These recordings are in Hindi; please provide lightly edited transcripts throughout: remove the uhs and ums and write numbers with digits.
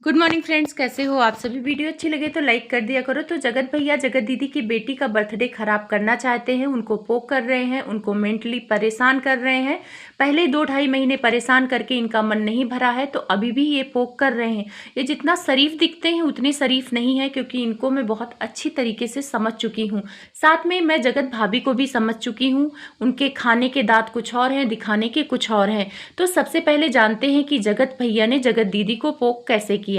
गुड मॉर्निंग फ्रेंड्स, कैसे हो आप सभी। वीडियो अच्छी लगे तो लाइक कर दिया करो। तो जगत भैया जगत दीदी की बेटी का बर्थडे खराब करना चाहते हैं, उनको पोक कर रहे हैं, उनको मेंटली परेशान कर रहे हैं। पहले 2-2.5 महीने परेशान करके इनका मन नहीं भरा है, तो अभी भी ये पोक कर रहे हैं। ये जितना शरीफ दिखते हैं उतने शरीफ नहीं है, क्योंकि इनको मैं बहुत अच्छी तरीके से समझ चुकी हूँ। साथ में मैं जगत भाभी को भी समझ चुकी हूँ। उनके खाने के दांत कुछ और हैं, दिखाने के कुछ और हैं। तो सबसे पहले जानते हैं कि जगत भैया ने जगत दीदी को पोक कैसे किया।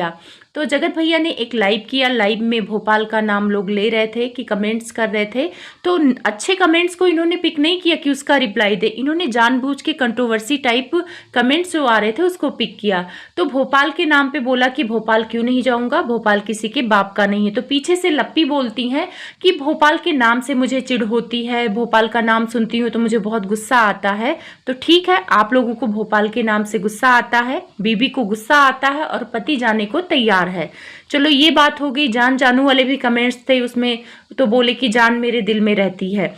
तो जगत भैया ने एक लाइव किया। लाइव में भोपाल का नाम लोग ले रहे थे कि कमेंट्स कर रहे थे, तो अच्छे कमेंट्स को इन्होंने पिक नहीं किया कि उसका रिप्लाई दे। इन्होंने जानबूझ के कंट्रोवर्सी टाइप कमेंट्स जो आ रहे थे उसको पिक किया। तो भोपाल के नाम पे बोला कि भोपाल क्यों नहीं जाऊंगा, भोपाल किसी के बाप का नहीं है। तो पीछे से लप्पी बोलती हैं कि भोपाल के नाम से मुझे चिढ़ होती है, भोपाल का नाम सुनती हूँ तो मुझे बहुत गुस्सा आता है। तो ठीक है, आप लोगों को भोपाल के नाम से गुस्सा आता है, बीबी को गुस्सा आता है और पति जाने को तैयार है। चलो ये बात हो गई। जान जानू वाले भी कमेंट्स थे उसमें, तो बोले कि जान मेरे दिल में रहती है।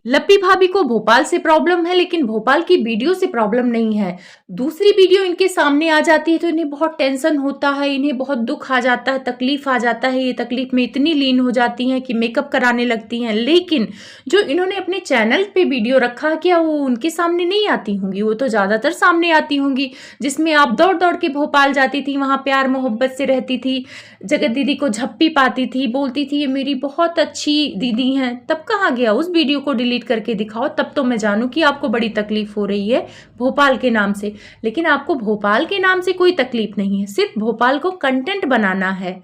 लप्पी भाभी को भोपाल से प्रॉब्लम है, लेकिन भोपाल की वीडियो से प्रॉब्लम नहीं है। दूसरी वीडियो इनके सामने आ जाती है तो इन्हें बहुत टेंशन होता है, इन्हें बहुत दुख आ जाता है, तकलीफ आ जाता है। ये तकलीफ में इतनी लीन हो जाती हैं कि मेकअप कराने लगती हैं। लेकिन जो इन्होंने अपने चैनल पे वीडियो रखा, क्या वो उनके सामने नहीं आती होंगी? वो तो ज्यादातर सामने आती होंगी, जिसमें आप दौड़ दौड़ के भोपाल जाती थी, वहां प्यार मोहब्बत से रहती थी, जगत दीदी को झप्पी पाती थी, बोलती थी ये मेरी बहुत अच्छी दीदी हैं। तब कहाँ गया? उस वीडियो को डिलीट करके दिखाओ, तब तो मैं जानूं कि आपको बड़ी तकलीफ हो रही है भोपाल के नाम से। लेकिन आपको भोपाल के नाम से कोई तकलीफ नहीं है, सिर्फ भोपाल को कंटेंट बनाना है।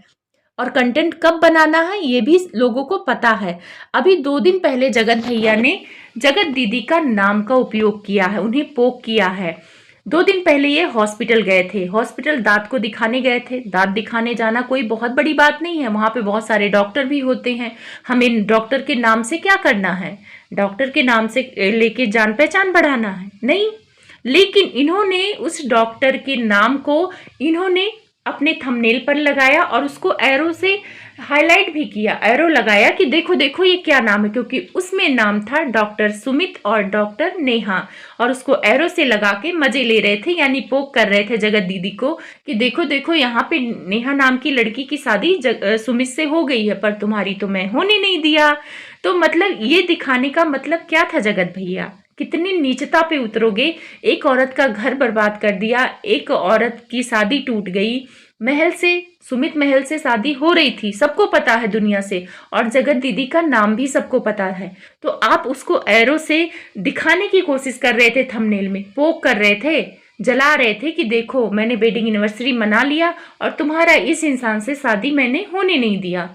और कंटेंट कब बनाना है ये भी लोगों को पता है। अभी 2 दिन पहले जगत भैया ने जगत दीदी का नाम का उपयोग किया है, उन्हें पोक किया है। 2 दिन पहले ये हॉस्पिटल गए थे। हॉस्पिटल दांत को दिखाने गए थे। दांत दिखाने जाना कोई बहुत बड़ी बात नहीं है, वहां पे बहुत सारे डॉक्टर भी होते हैं। हमें डॉक्टर के नाम से क्या करना है? डॉक्टर के नाम से लेके जान पहचान बढ़ाना है? नहीं। लेकिन इन्होंने उस डॉक्टर के नाम को इन्होंने अपने थंबनेल पर लगाया और उसको एरो से हाईलाइट भी किया। एरो लगाया कि देखो देखो ये क्या नाम है, क्योंकि उसमें नाम था डॉक्टर सुमित और डॉक्टर नेहा, और उसको एरो से लगा के मजे ले रहे थे, यानी पोक कर रहे थे जगत दीदी को कि देखो देखो यहाँ पे नेहा नाम की लड़की की शादी सुमित से हो गई है, पर तुम्हारी तो मैं होने नहीं दिया। तो मतलब ये दिखाने का मतलब क्या था जगत भैया? कितनी नीचता पे उतरोगे? एक औरत का घर बर्बाद कर दिया, एक औरत की शादी टूट गई। महल से, सुमित महल से शादी हो रही थी, सबको पता है दुनिया से, और जगत दीदी का नाम भी सबको पता है। तो आप उसको एरो से दिखाने की कोशिश कर रहे थे, थंबनेल में पोक कर रहे थे, जला रहे थे कि देखो मैंने वेडिंग एनिवर्सरी मना लिया और तुम्हारा इस इंसान से शादी मैंने होने नहीं दिया।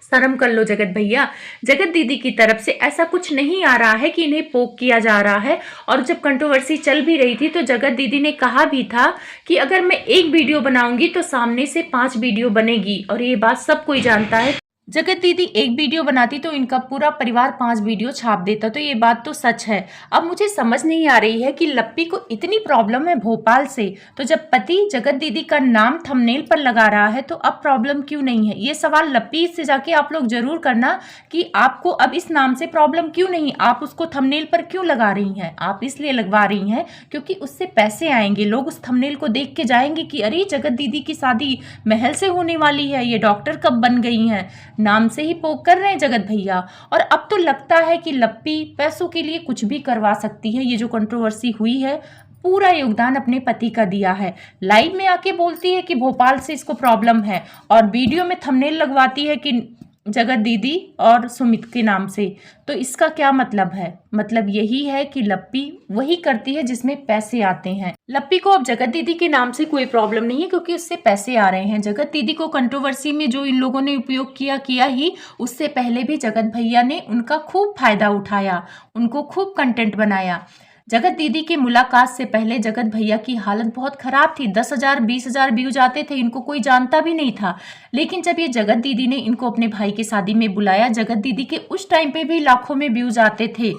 शर्म कर लो जगत भैया। जगत दीदी की तरफ से ऐसा कुछ नहीं आ रहा है कि इन्हें पोक किया जा रहा है। और जब कंट्रोवर्सी चल भी रही थी तो जगत दीदी ने कहा भी था कि अगर मैं एक वीडियो बनाऊंगी तो सामने से 5 वीडियो बनेगी, और ये बात सब कोई जानता है। जगत दीदी एक वीडियो बनाती तो इनका पूरा परिवार 5 वीडियो छाप देता। तो ये बात तो सच है। अब मुझे समझ नहीं आ रही है कि लप्पी को इतनी प्रॉब्लम है भोपाल से, तो जब पति जगत दीदी का नाम थंबनेल पर लगा रहा है तो अब प्रॉब्लम क्यों नहीं है? ये सवाल लप्पी से जाके आप लोग जरूर करना कि आपको अब इस नाम से प्रॉब्लम क्यों नहीं, आप उसको थंबनेल पर क्यों लगा रही हैं? आप इसलिए लगवा रही हैं क्योंकि उससे पैसे आएंगे, लोग उस थंबनेल को देख के जाएंगे कि अरे जगत दीदी की शादी महल से होने वाली है, ये डॉक्टर कब बन गई हैं। नाम से ही पोक कर रहे हैं जगत भैया। और अब तो लगता है कि लप्पी पैसों के लिए कुछ भी करवा सकती है। ये जो कंट्रोवर्सी हुई है, पूरा योगदान अपने पति का दिया है। लाइव में आके बोलती है कि भोपाल से इसको प्रॉब्लम है, और वीडियो में थंबनेल लगवाती है कि जगत दीदी और सुमित के नाम से। तो इसका क्या मतलब है? मतलब यही है कि लप्पी वही करती है जिसमें पैसे आते हैं। लप्पी को अब जगत दीदी के नाम से कोई प्रॉब्लम नहीं है, क्योंकि उससे पैसे आ रहे हैं। जगत दीदी को कंट्रोवर्सी में जो इन लोगों ने उपयोग किया ही, उससे पहले भी जगत भैया ने उनका खूब फायदा उठाया, उनको खूब कंटेंट बनाया। जगत दीदी की मुलाकात से पहले जगत भैया की हालत बहुत खराब थी। 10,000 20,000 व्यूज आते थे, इनको कोई जानता भी नहीं था। लेकिन जब ये जगत दीदी ने इनको अपने भाई की शादी में बुलाया, जगत दीदी के उस टाइम पे भी लाखों में व्यूज आते थे।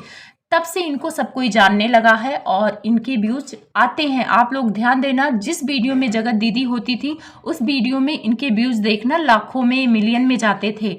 तब से इनको सब कोई जानने लगा है और इनके व्यूज आते हैं। आप लोग ध्यान देना, जिस वीडियो में जगत दीदी होती थी उस वीडियो में इनके व्यूज देखना लाखों में, मिलियन में जाते थे।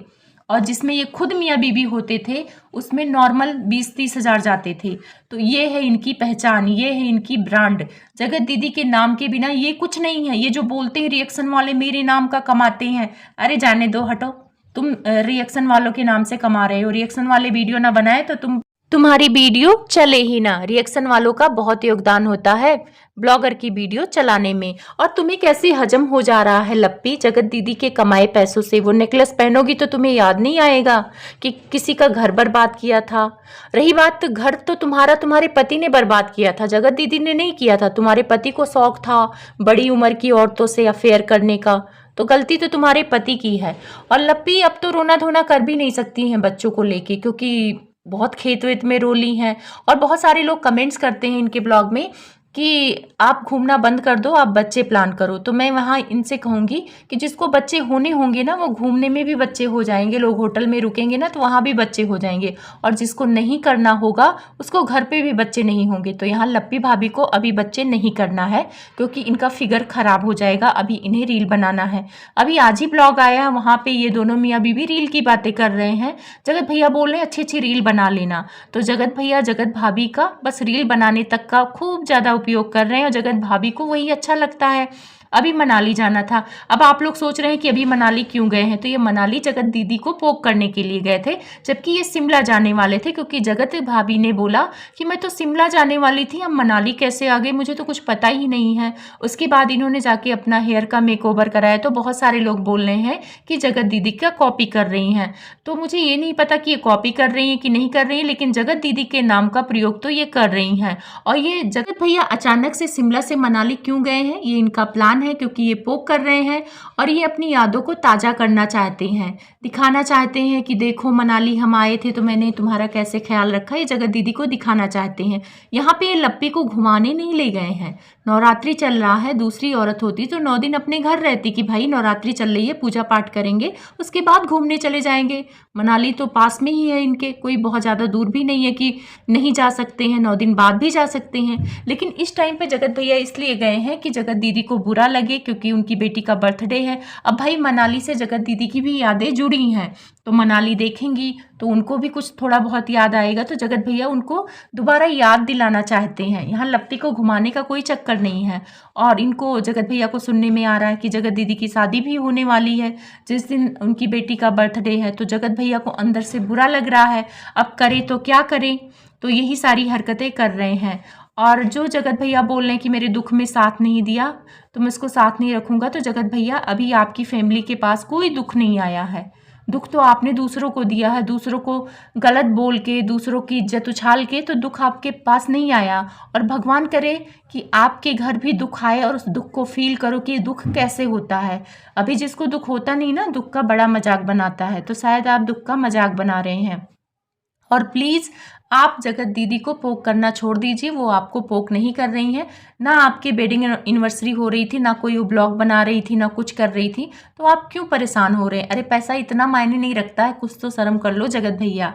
और जिसमें ये खुद मियाँ बीवी होते थे उसमें नॉर्मल 20-30 हज़ार जाते थे। तो ये है इनकी पहचान, ये है इनकी ब्रांड। जगत दीदी के नाम के बिना ये कुछ नहीं है। ये जो बोलते हैं रिएक्शन वाले मेरे नाम का कमाते हैं, अरे जाने दो, हटो। तुम रिएक्शन वालों के नाम से कमा रहे हो। रिएक्शन वाले वीडियो ना बनाए तो तुम्हारी वीडियो चले ही ना। रिएक्शन वालों का बहुत योगदान होता है ब्लॉगर की वीडियो चलाने में। और तुम्हें कैसे हजम हो जा रहा है लप्पी, जगत दीदी के कमाए पैसों से वो नेकलेस पहनोगी तो तुम्हें याद नहीं आएगा कि किसी का घर बर्बाद किया था। रही बात घर, तो तुम्हारे पति ने बर्बाद किया था, जगत दीदी ने नहीं किया था। तुम्हारे पति को शौक था बड़ी उम्र की औरतों से अफेयर करने का, तो गलती तो तुम्हारे पति की है। और लप्पी अब तो रोना धोना कर भी नहीं सकती हैं बच्चों को लेके, क्योंकि बहुत खेत वेत में रोली हैं। और बहुत सारे लोग कमेंट्स करते हैं इनके ब्लॉग में कि आप घूमना बंद कर दो, आप बच्चे प्लान करो। तो मैं वहाँ इनसे कहूँगी कि जिसको बच्चे होने होंगे ना, वो घूमने में भी बच्चे हो जाएंगे। लोग होटल में रुकेंगे ना तो वहाँ भी बच्चे हो जाएंगे। और जिसको नहीं करना होगा उसको घर पे भी बच्चे नहीं होंगे। तो यहाँ लप्पी भाभी को अभी बच्चे नहीं करना है, क्योंकि इनका फिगर खराब हो जाएगा। अभी इन्हें रील बनाना है। अभी आज ही ब्लॉग आया, वहाँ पर ये दोनों मियाँ बीवी रील की बातें कर रहे हैं। जगत भैया बोल रहे हैं अच्छी अच्छी रील बना लेना। तो जगत भैया जगत भाभी का बस रील बनाने तक का खूब ज़्यादा उपयोग कर रहे हैं और जगत भाभी को वही अच्छा लगता है। अभी मनाली जाना था। अब आप लोग सोच रहे हैं कि अभी मनाली क्यों गए हैं, तो ये मनाली जगत दीदी को पोक करने के लिए गए थे, जबकि ये शिमला जाने वाले थे। क्योंकि जगत भाभी ने बोला कि मैं तो शिमला जाने वाली थी, अब मनाली कैसे आ गई, मुझे तो कुछ पता ही नहीं है। उसके बाद इन्होंने जाके अपना हेयर का मेकओवर कराया। तो बहुत सारे लोग बोल रहे हैं कि जगत दीदी का कॉपी कर रही हैं। तो मुझे ये नहीं पता कि ये कॉपी कर रही हैं कि नहीं कर रही हैं, लेकिन जगत दीदी के नाम का प्रयोग तो ये कर रही हैं। और ये जगत भैया अचानक से शिमला से मनाली क्यों गए हैं, ये इनका प्लान है, क्योंकि ये पोक कर रहे हैं और ये अपनी यादों को ताज़ा करना चाहते हैं, दिखाना चाहते हैं कि देखो मनाली हम आए थे तो मैंने तुम्हारा कैसे ख्याल रखा। ये जगत दीदी को दिखाना चाहते हैं। यहाँ पे ये लप्पी को घुमाने नहीं ले गए हैं। नवरात्रि चल रहा है, दूसरी औरत होती तो 9 दिन अपने घर रहती कि भाई नवरात्रि चल रही है, पूजा पाठ करेंगे, उसके बाद घूमने चले जाएंगे। मनाली तो पास में ही है इनके, कोई बहुत ज़्यादा दूर भी नहीं है कि नहीं जा सकते हैं, 9 दिन बाद भी जा सकते हैं। लेकिन इस टाइम पे जगत भैया इसलिए गए हैं कि जगत दीदी को बुरा लगे, क्योंकि उनकी बेटी का बर्थडे है। अब भाई मनाली से जगत दीदी की भी यादें जुड़ी हैं, तो मनाली देखेंगी तो उनको भी कुछ थोड़ा बहुत याद आएगा। तो जगत भैया उनको दोबारा याद दिलाना चाहते हैं। यहाँ लप्पी को घुमाने का कोई चक्कर नहीं है। और इनको जगत भैया को सुनने में आ रहा है कि जगत दीदी की शादी भी होने वाली है जिस दिन उनकी बेटी का बर्थडे है। तो जगत भैया को अंदर से बुरा लग रहा है, अब करे तो क्या करें। तो यही सारी हरकतें कर रहे हैं। और जो जगत भैया बोल रहे हैं कि मेरे दुख में साथ नहीं दिया तो मैं इसको साथ नहीं रखूँगा, तो जगत भैया अभी आपकी फैमिली के पास कोई दुख नहीं आया है। दुख तो आपने दूसरों को दिया है, दूसरों को गलत बोल के, दूसरों की इज्जत उछाल के, तो दुख आपके पास नहीं आया। और भगवान करे कि आपके घर भी दुख आए और उस दुख को फील करो कि दुख कैसे होता है। अभी जिसको दुख होता नहीं ना, दुख का बड़ा मजाक बनाता है, तो शायद आप दुख का मजाक बना रहे हैं। और प्लीज़ आप जगत दीदी को पोक करना छोड़ दीजिए, वो आपको पोक नहीं कर रही हैं। ना आपकी वेडिंग एनिवर्सरी हो रही थी, ना कोई वो ब्लॉग बना रही थी, ना कुछ कर रही थी, तो आप क्यों परेशान हो रहे हैं। अरे पैसा इतना मायने नहीं रखता है, कुछ तो शर्म कर लो जगत भैया।